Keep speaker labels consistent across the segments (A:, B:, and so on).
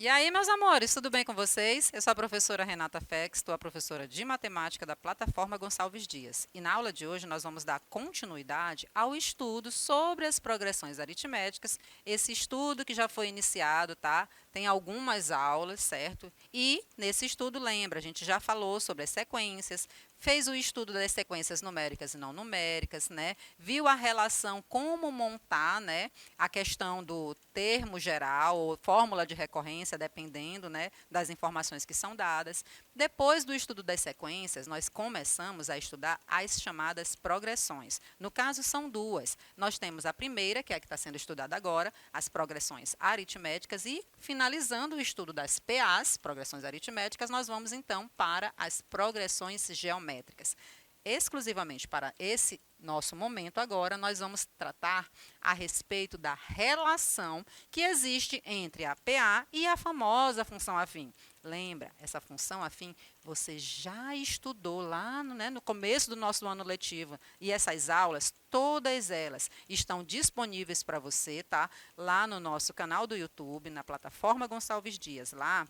A: E aí, meus amores, tudo bem com vocês? Eu sou a professora Renata Fex, estou a professora de matemática da plataforma Gonçalves Dias. E na aula de hoje nós vamos dar continuidade ao estudo sobre as progressões aritméticas, esse estudo que já foi iniciado, tá? Tem algumas aulas, certo? E nesse estudo, lembra, a gente já falou sobre as sequências, fez o estudo das sequências numéricas e não numéricas, né? Viu a relação, como montar, né, a questão do termo geral ou fórmula de recorrência, dependendo, né, das informações que são dadas. Depois do estudo das sequências, nós começamos a estudar as chamadas progressões. No caso, são duas. Nós temos a primeira, que é a que está sendo estudada agora, as progressões aritméticas, e finalizando o estudo das PAs, progressões aritméticas, nós vamos então para as progressões geométricas. Exclusivamente para esse nosso momento agora, nós vamos tratar a respeito da relação que existe entre a PA e a famosa função afim. Lembra, essa função afim você já estudou lá no começo do nosso ano letivo. E essas aulas, todas elas, estão disponíveis para você, tá? Lá no nosso canal do YouTube, na plataforma Gonçalves Dias. Lá,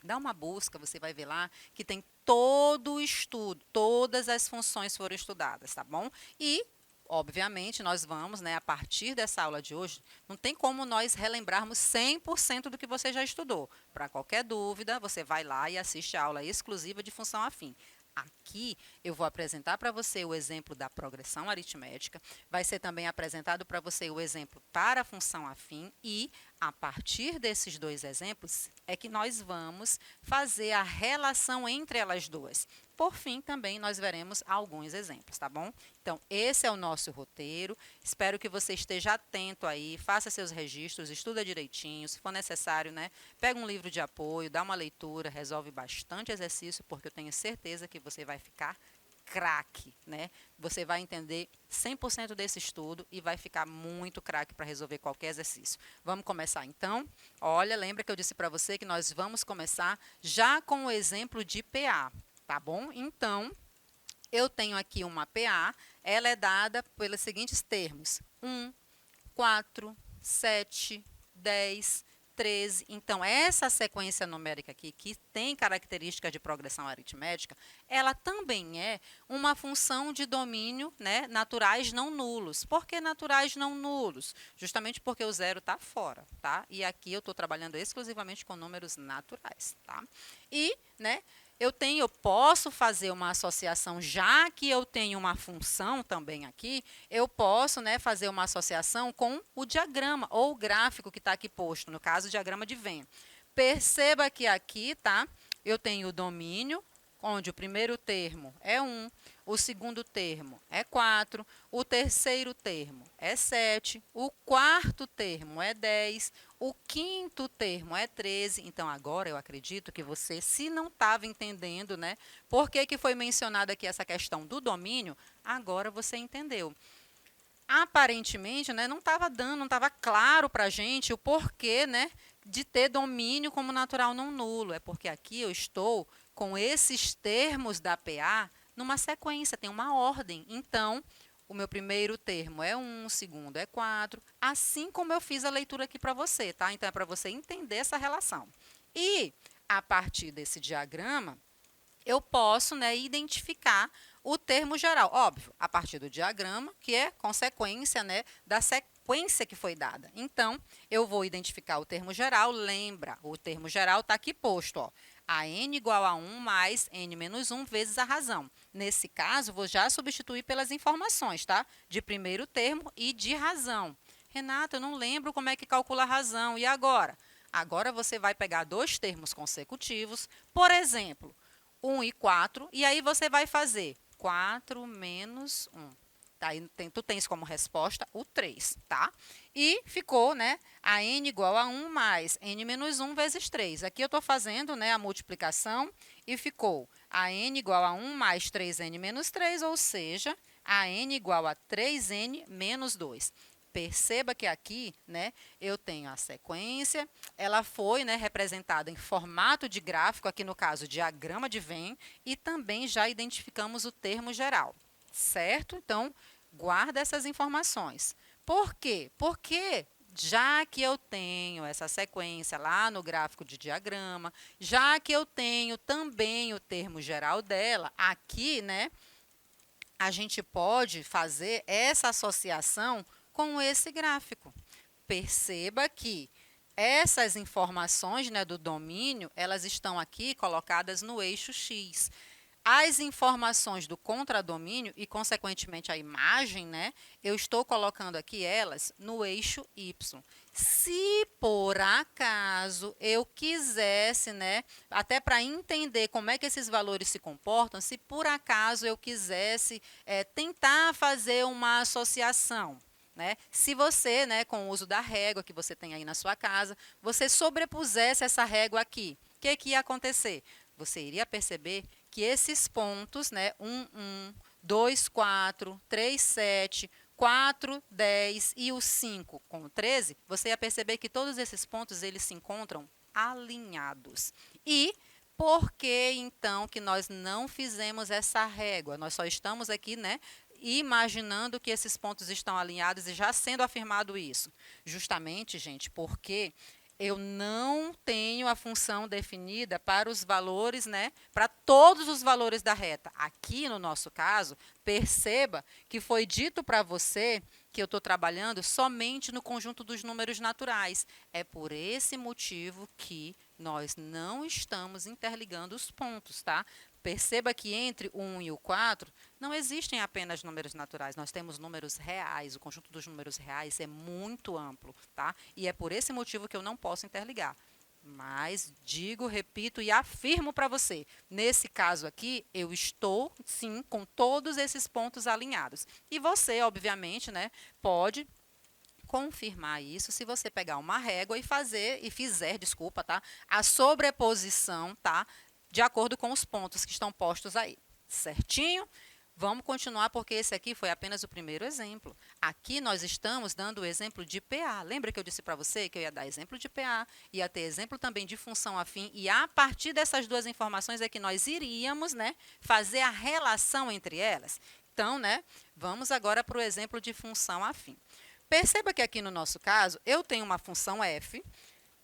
A: dá uma busca, você vai ver lá que tem todo o estudo, todas as funções foram estudadas, tá bom? E, obviamente, nós vamos, né, a partir dessa aula de hoje, não tem como nós relembrarmos 100% do que você já estudou. Para qualquer dúvida, você vai lá e assiste a aula exclusiva de função afim. Aqui eu vou apresentar para você o exemplo da progressão aritmética, vai ser também apresentado para você o exemplo para a função afim e, a partir desses dois exemplos, é que nós vamos fazer a relação entre elas duas. Por fim, também nós veremos alguns exemplos, tá bom? Então, esse é o nosso roteiro. Espero que você esteja atento aí, faça seus registros, estuda direitinho. Se for necessário, né, pega um livro de apoio, dá uma leitura, resolve bastante exercício, porque eu tenho certeza que você vai ficar craque, né? Você vai entender 100% desse estudo e vai ficar muito craque para resolver qualquer exercício. Vamos começar então? Olha, lembra que eu disse para você que nós vamos começar já com o exemplo de PA, tá bom? Então, eu tenho aqui uma PA, ela é dada pelos seguintes termos: 1, 4, 7, 10, 13. Então, essa sequência numérica aqui, que tem características de progressão aritmética, ela também é uma função de domínio, né, naturais não nulos. Por que naturais não nulos? Justamente porque o zero está fora, tá? E aqui eu estou trabalhando exclusivamente com números naturais, tá? E, né, eu posso fazer uma associação, já que eu tenho uma função também aqui, eu posso, né, fazer uma associação com o diagrama ou o gráfico que está aqui posto, no caso, o diagrama de Venn. Perceba que aqui, tá, eu tenho o domínio, onde o primeiro termo é 1, o segundo termo é 4, o terceiro termo é 7, o quarto termo é 10, o quinto termo é 13. Então, agora eu acredito que você, se não estava entendendo, né, por que foi mencionada aqui essa questão do domínio, agora você entendeu. Aparentemente, né, não estava claro para a gente o porquê, né, de ter domínio como natural não nulo. É porque aqui eu estou com esses termos da PA numa sequência, tem uma ordem. Então, o meu primeiro termo é 1, o segundo é 4, assim como eu fiz a leitura aqui para você, tá? Então, é para você entender essa relação. E, a partir desse diagrama, eu posso, né, identificar o termo geral. Óbvio, a partir do diagrama, que é consequência, né, da sequência que foi dada. Então, eu vou identificar o termo geral. Lembra, o termo geral está aqui posto, ó. A n igual a 1 mais n menos 1 vezes a razão. Nesse caso, vou já substituir pelas informações, tá? De primeiro termo e de razão. Renata, eu não lembro como é que calcula a razão. E agora? Agora você vai pegar dois termos consecutivos. Por exemplo, 1 e 4, e aí você vai fazer 4 menos 1. Tá? Tu tens como resposta o 3, tá? E ficou, né, a n igual a 1 mais n menos 1 vezes 3. Aqui eu estou fazendo, né, a multiplicação e ficou a n igual a 1 mais 3n menos 3, ou seja, a n igual a 3n menos 2. Perceba que aqui, né, eu tenho a sequência, ela foi, né, representada em formato de gráfico, aqui no caso, diagrama de Venn, e também já identificamos o termo geral, certo? Então, guarda essas informações. Por quê? Porque já que eu tenho essa sequência lá no gráfico de diagrama, já que eu tenho também o termo geral dela, aqui, né, a gente pode fazer essa associação com esse gráfico. Perceba que essas informações, né, do domínio, elas estão aqui colocadas no eixo X. As informações do contradomínio e, consequentemente, a imagem, né, eu estou colocando aqui elas no eixo Y. Se por acaso eu quisesse, né, até para entender como é que esses valores se comportam, se por acaso eu quisesse tentar fazer uma associação, né? Se você, né, com o uso da régua que você tem aí na sua casa, você sobrepusesse essa régua aqui, o que ia acontecer? Você iria perceber que esses pontos, né, 1, 1, 2, 4, 3, 7, 4, 10 e o 5 com o 13, você ia perceber que todos esses pontos eles se encontram alinhados. E por que então que nós não fizemos essa régua? Nós só estamos aqui, né, imaginando que esses pontos estão alinhados e já sendo afirmado isso. Justamente, gente, porque eu não tenho a função definida para os valores, né, para todos os valores da reta. Aqui, no nosso caso, perceba que foi dito para você que eu estou trabalhando somente no conjunto dos números naturais. É por esse motivo que nós não estamos interligando os pontos, tá? Perceba que entre o 1 e o 4 não existem apenas números naturais, nós temos números reais. O conjunto dos números reais é muito amplo, tá? E é por esse motivo que eu não posso interligar. Mas digo, repito e afirmo para você, nesse caso aqui, eu estou, sim, com todos esses pontos alinhados. E você, obviamente, né, pode confirmar isso se você pegar uma régua e fizer, desculpa, tá? A sobreposição, tá? De acordo com os pontos que estão postos aí, certinho? Vamos continuar porque esse aqui foi apenas o primeiro exemplo. Aqui nós estamos dando o exemplo de PA. Lembra que eu disse para você que eu ia dar exemplo de PA, ia ter exemplo também de função afim, e a partir dessas duas informações é que nós iríamos, né, fazer a relação entre elas? Então, né, vamos agora para o exemplo de função afim. Perceba que aqui no nosso caso, eu tenho uma função f,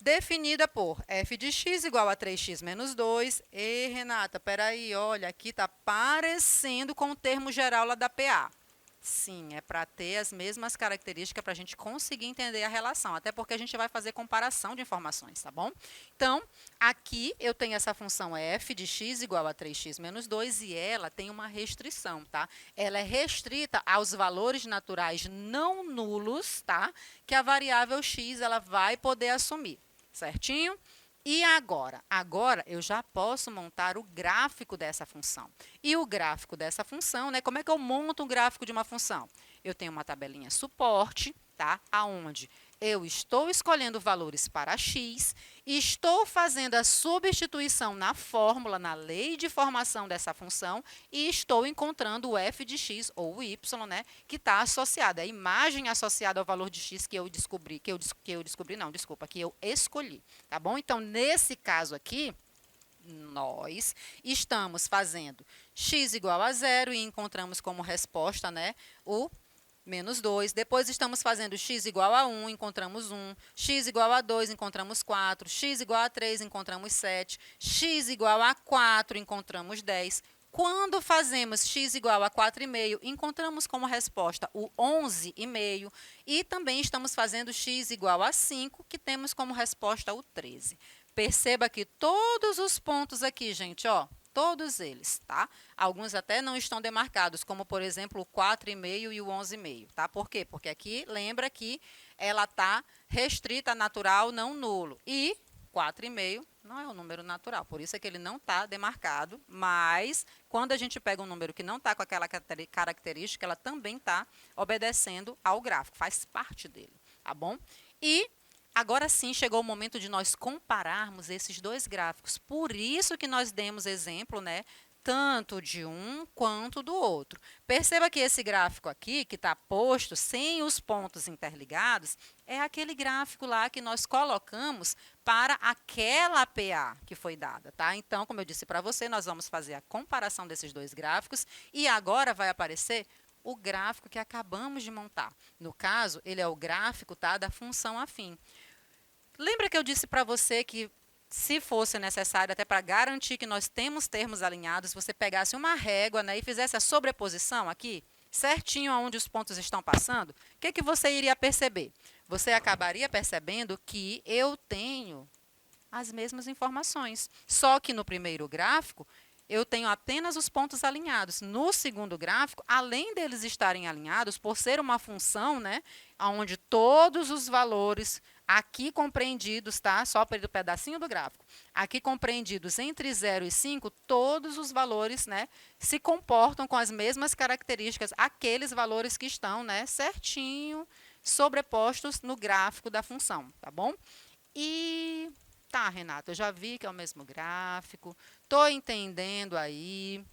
A: definida por f de x igual a 3x menos 2. E, Renata, peraí, olha, aqui está parecendo com o termo geral lá da PA. Sim, é para ter as mesmas características para a gente conseguir entender a relação, até porque a gente vai fazer comparação de informações, tá bom? Então, aqui eu tenho essa função f de x igual a 3x menos 2 e ela tem uma restrição, tá? Ela é restrita aos valores naturais não nulos, tá? Que a variável x ela vai poder assumir, certinho? E agora? Agora eu já posso montar o gráfico dessa função. E o gráfico dessa função, né? Como é que eu monto um gráfico de uma função? Eu tenho uma tabelinha suporte, tá? Aonde eu estou escolhendo valores para x, estou fazendo a substituição na fórmula, na lei de formação dessa função, e estou encontrando o f de x, ou o y, né, que está associado, a imagem associada ao valor de x que eu descobri, que eu escolhi, tá bom? Então, nesse caso aqui, nós estamos fazendo x igual a 0 e encontramos como resposta, né, o menos 2. Depois estamos fazendo x igual a 1, encontramos 1. X igual a 2, encontramos 4. X igual a 3, encontramos 7. X igual a 4, encontramos 10. Quando fazemos x igual a 4,5, encontramos como resposta o 11,5. E também estamos fazendo x igual a 5, que temos como resposta o 13. Perceba que todos os pontos aqui, gente, ó, todos eles, tá? Alguns até não estão demarcados, como, por exemplo, o 4,5 e o 11,5, tá? Por quê? Porque aqui, lembra que ela está restrita a natural, não nulo. E 4,5 não é um número natural, por isso é que ele não está demarcado, mas quando a gente pega um número que não está com aquela característica, ela também está obedecendo ao gráfico, faz parte dele, tá bom? E agora sim, chegou o momento de nós compararmos esses dois gráficos. Por isso que nós demos exemplo, né, tanto de um quanto do outro. Perceba que esse gráfico aqui, que está posto sem os pontos interligados, é aquele gráfico lá que nós colocamos para aquela PA que foi dada, tá? Então, como eu disse para você, nós vamos fazer a comparação desses dois gráficos e agora vai aparecer o gráfico que acabamos de montar. No caso, ele é o gráfico, tá, da função afim. Lembra que eu disse para você que, se fosse necessário, até para garantir que nós temos termos alinhados, você pegasse uma régua, né, e fizesse a sobreposição aqui, certinho aonde os pontos estão passando, o que você iria perceber? Você acabaria percebendo que eu tenho as mesmas informações, só que no primeiro gráfico eu tenho apenas os pontos alinhados. No segundo gráfico, além deles estarem alinhados, por ser uma função, né, onde todos os valores aqui compreendidos, tá? Só pelo pedacinho do gráfico. Aqui compreendidos entre 0 e 5, todos os valores, né, se comportam com as mesmas características, aqueles valores que estão, né, certinho sobrepostos no gráfico da função, tá bom? E tá, Renata, eu já vi que é o mesmo gráfico, estou entendendo aí.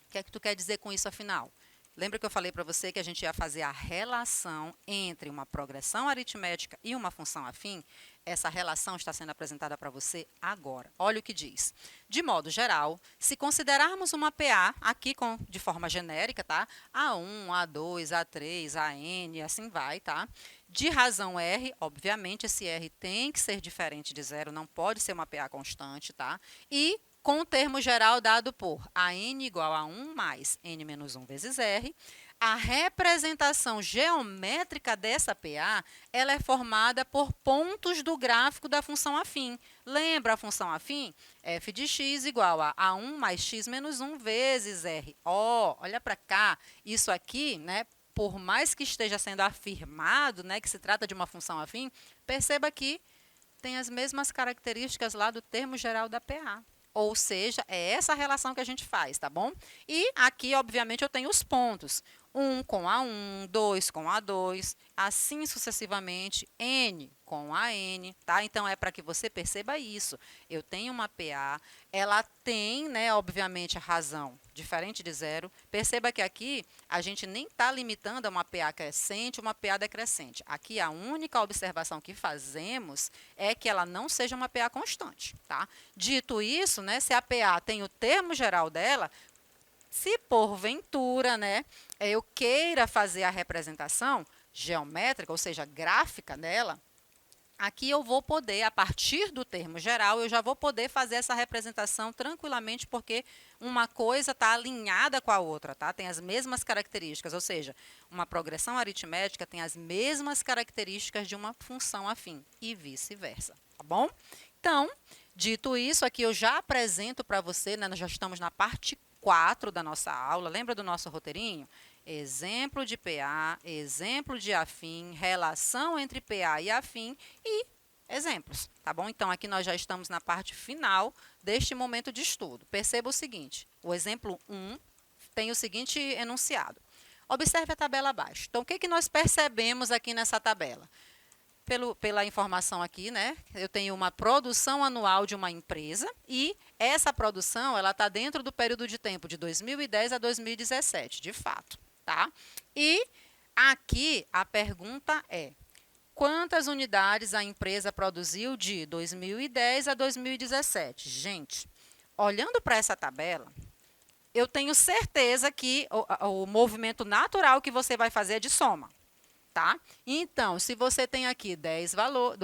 A: O que é que tu quer dizer com isso, afinal? Lembra que eu falei para você que a gente ia fazer a relação entre uma progressão aritmética e uma função afim? Essa relação está sendo apresentada para você agora. Olha o que diz. De modo geral, se considerarmos uma PA, aqui de forma genérica, tá? A1, A2, A3, AN, assim vai, tá? De razão R, obviamente, esse R tem que ser diferente de zero, não pode ser uma PA constante, tá? E com o termo geral dado por AN igual a 1 mais N menos 1 vezes R, a representação geométrica dessa PA, ela é formada por pontos do gráfico da função afim. Lembra a função afim? F de x igual a A1 mais x menos 1 vezes R. Ó, olha para cá, isso aqui, né, por mais que esteja sendo afirmado, né, que se trata de uma função afim, perceba que tem as mesmas características lá do termo geral da PA. Ou seja, é essa relação que a gente faz, tá bom? E aqui, obviamente, eu tenho os pontos. 1 com A1, 2 com A2, assim sucessivamente, N com a N, tá? Então, é para que você perceba isso. Eu tenho uma PA, ela tem, né, obviamente, a razão diferente de zero. Perceba que aqui a gente nem está limitando a uma PA crescente, uma PA decrescente. Aqui a única observação que fazemos é que ela não seja uma PA constante, tá? Dito isso, né, se a PA tem o termo geral dela, se porventura, né, eu queira fazer a representação geométrica, ou seja, gráfica dela, aqui eu vou poder, a partir do termo geral, eu já vou poder fazer essa representação tranquilamente, porque uma coisa está alinhada com a outra, tá? Tem as mesmas características, ou seja, uma progressão aritmética tem as mesmas características de uma função afim e vice-versa, tá bom? Então, dito isso, aqui eu já apresento para você, né, nós já estamos na parte 4 da nossa aula, lembra do nosso roteirinho? Exemplo de PA, exemplo de afim, relação entre PA e afim e exemplos, tá bom? Então, aqui nós já estamos na parte final deste momento de estudo. Perceba o seguinte, o exemplo 1 tem o seguinte enunciado. Observe a tabela abaixo. Então, o que nós percebemos aqui nessa tabela? Pela informação aqui, né? Eu tenho uma produção anual de uma empresa e essa produção ela está dentro do período de tempo de 2010 a 2017, de fato, tá? E aqui a pergunta é: quantas unidades a empresa produziu de 2010 a 2017? Gente, olhando para essa tabela, eu tenho certeza que o movimento natural que você vai fazer é de soma. Tá? Então, se você tem aqui 10 valores,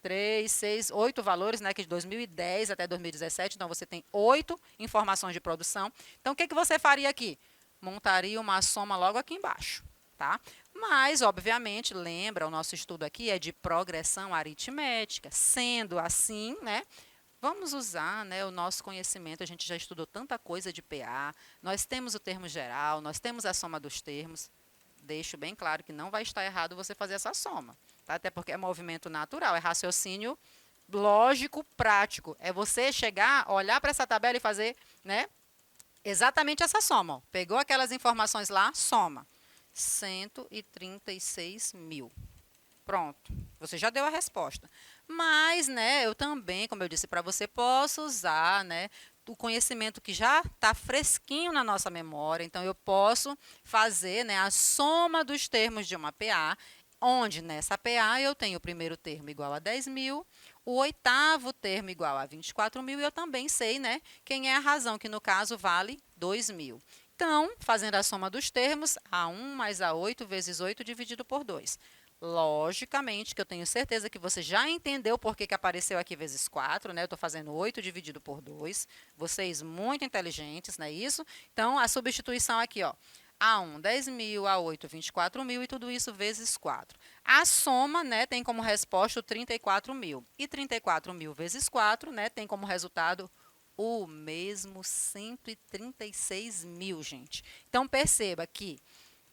A: 3, 6, 8 valores, né, que de 2010 até 2017, então você tem 8 informações de produção. Então, o que você faria aqui? Montaria uma soma logo aqui embaixo, tá? Mas, obviamente, lembra, o nosso estudo aqui é de progressão aritmética. Sendo assim, né, vamos usar, né, o nosso conhecimento, a gente já estudou tanta coisa de PA, nós temos o termo geral, nós temos a soma dos termos. Deixo bem claro que não vai estar errado você fazer essa soma, tá? Até porque é movimento natural, é raciocínio lógico, prático. É você chegar, olhar para essa tabela e fazer, né, exatamente essa soma. Ó. Pegou aquelas informações lá, soma. 136 mil. Pronto, você já deu a resposta. Mas, né, eu também, como eu disse para você, posso usar, né, o conhecimento que já está fresquinho na nossa memória. Então, eu posso fazer, né, a soma dos termos de uma PA, onde nessa PA eu tenho o primeiro termo igual a 10.000, o oitavo termo igual a 24.000, e eu também sei, né, quem é a razão, que no caso vale 2.000. Então, fazendo a soma dos termos, A1 mais A8 vezes 8 dividido por 2. Logicamente, que eu tenho certeza que você já entendeu por que apareceu aqui vezes 4, né? Eu estou fazendo 8 dividido por 2. Vocês muito inteligentes, não é isso? Então, a substituição aqui, ó. A1, 10.000, A8, 24.000 e tudo isso vezes 4. A soma, né, tem como resposta o 34.000. E 34.000 vezes 4, né, tem como resultado o mesmo, sempre 36.000, gente. Então, perceba que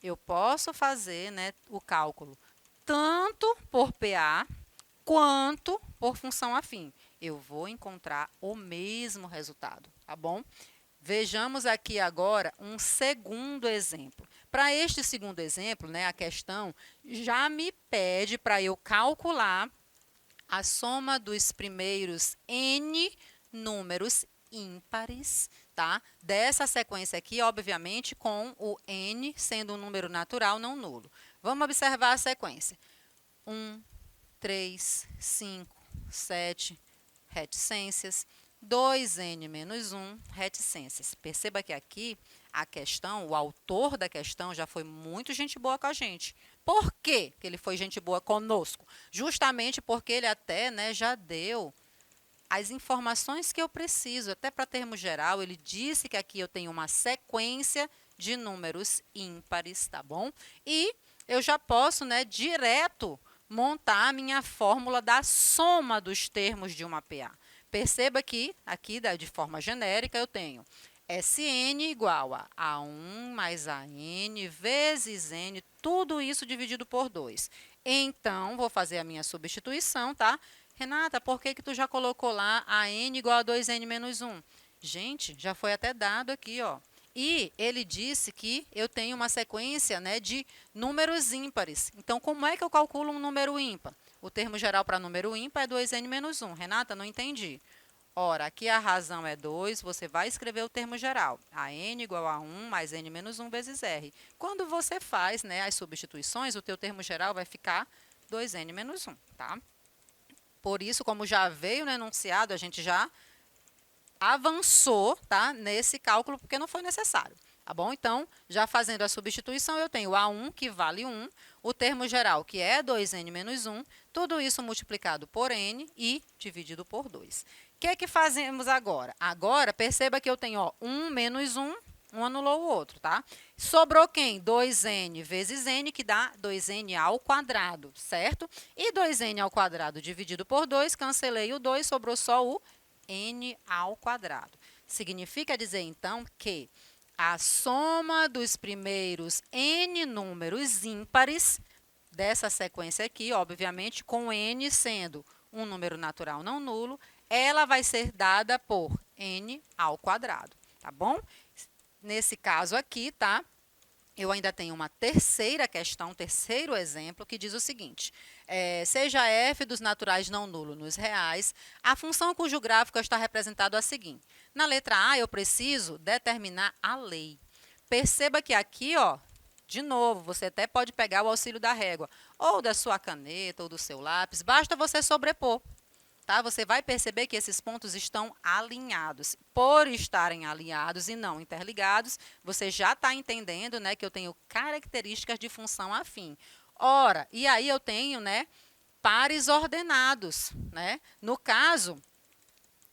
A: eu posso fazer, né, o cálculo tanto por PA quanto por função afim. Eu vou encontrar o mesmo resultado, tá bom? Vejamos aqui agora um segundo exemplo. Para este segundo exemplo, né, a questão já me pede para eu calcular a soma dos primeiros N números ímpares, tá? Dessa sequência aqui, obviamente, com o N sendo um número natural não nulo. Vamos observar a sequência. 1, 3, 5, 7, reticências. 2n menos 1, reticências. Perceba que aqui a questão, o autor da questão já foi muito gente boa com a gente. Por que ele foi gente boa conosco? Justamente porque ele até, né, já deu as informações que eu preciso, até para termo geral, ele disse que aqui eu tenho uma sequência de números ímpares, tá bom? E eu já posso, né, direto montar a minha fórmula da soma dos termos de uma PA. Perceba que aqui, de forma genérica, eu tenho Sn igual a A1 mais AN vezes N, tudo isso dividido por 2. Então, vou fazer a minha substituição, tá? Renata, por que tu já colocou lá a n igual a 2n menos 1? Gente, já foi até dado aqui, ó. E ele disse que eu tenho uma sequência, né, de números ímpares. Então, como é que eu calculo um número ímpar? O termo geral para número ímpar é 2n menos 1. Renata, não entendi. Ora, aqui a razão é 2, você vai escrever o termo geral. A n igual a 1 mais n menos 1 vezes r. Quando você faz, né, as substituições, o teu termo geral vai ficar 2n menos 1, tá? Por isso, como já veio no enunciado, a gente já avançou, tá, nesse cálculo, porque não foi necessário, tá bom? Então, já fazendo a substituição, eu tenho A1, que vale 1, o termo geral, que é 2n menos 1, tudo isso multiplicado por n e dividido por 2. O que é que fazemos agora? Agora, perceba que eu tenho, ó, 1 menos 1, um anulou o outro, tá? Sobrou quem? 2n vezes n, que dá 2n ao quadrado, certo? E 2n ao quadrado dividido por 2, cancelei o 2, sobrou só o n ao quadrado. Significa dizer, então, que a soma dos primeiros n números ímpares dessa sequência aqui, obviamente, com n sendo um número natural não nulo, ela vai ser dada por n ao quadrado, tá bom? Nesse caso aqui, tá? Eu ainda tenho uma terceira questão, um terceiro exemplo, que diz o seguinte: seja f dos naturais não nulo nos reais, a função cujo gráfico está representado a seguinte. Na letra A, eu preciso determinar a lei. Perceba que aqui, ó, de novo, você até pode pegar o auxílio da régua, ou da sua caneta, ou do seu lápis, basta você sobrepor. Tá? Você vai perceber que esses pontos estão alinhados. Por estarem alinhados e não interligados, você já está entendendo, né, que eu tenho características de função afim. Ora, e aí eu tenho, né, pares ordenados, né? No caso,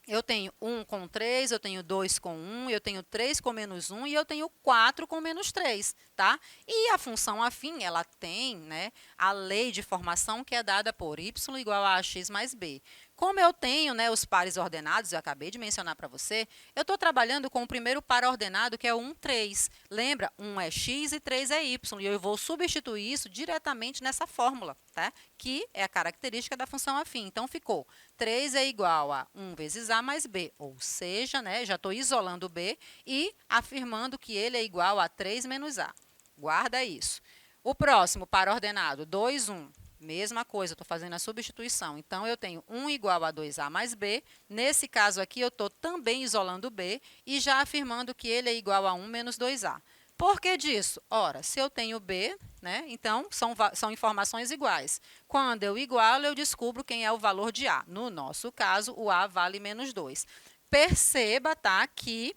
A: eu tenho 1 com 3, eu tenho 2 com 1, eu tenho 3 com menos 1 e eu tenho 4 com menos 3, tá? E a função afim, ela tem, né, a lei de formação que é dada por y igual a x mais b. Como eu tenho, né, os pares ordenados, eu acabei de mencionar para você, eu estou trabalhando com o primeiro par ordenado, que é o 1, 3. Lembra? 1 é x e 3 é y. E eu vou substituir isso diretamente nessa fórmula, tá? Que é a característica da função afim. Então, ficou 3 é igual a 1 vezes a mais b. Ou seja, né, já estou isolando o b e afirmando que ele é igual a 3 menos a. Guarda isso. O próximo par ordenado, 2, 1. Mesma coisa, estou fazendo a substituição. Então, eu tenho 1 igual a 2A mais B. Nesse caso aqui, eu estou também isolando B e já afirmando que ele é igual a 1 menos 2A. Por que disso? Ora, se eu tenho B, né, então são informações iguais. Quando eu igualo, eu descubro quem é o valor de A. No nosso caso, o A vale menos 2. Perceba, tá, que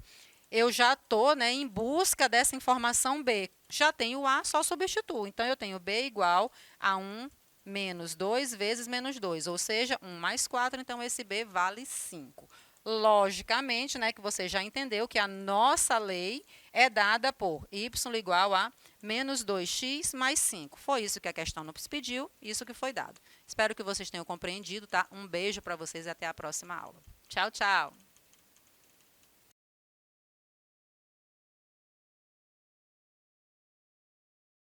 A: eu já estou, né, em busca dessa informação B. Já tenho o A, só substituo. Então, eu tenho B igual a 1 menos 2 vezes menos 2, ou seja, 1 mais 4, então esse B vale 5. Logicamente, né, que você já entendeu que a nossa lei é dada por y igual a menos 2x mais 5. Foi isso que a questão nos pediu, isso que foi dado. Espero que vocês tenham compreendido, tá? Um beijo para vocês e até a próxima aula. Tchau, tchau!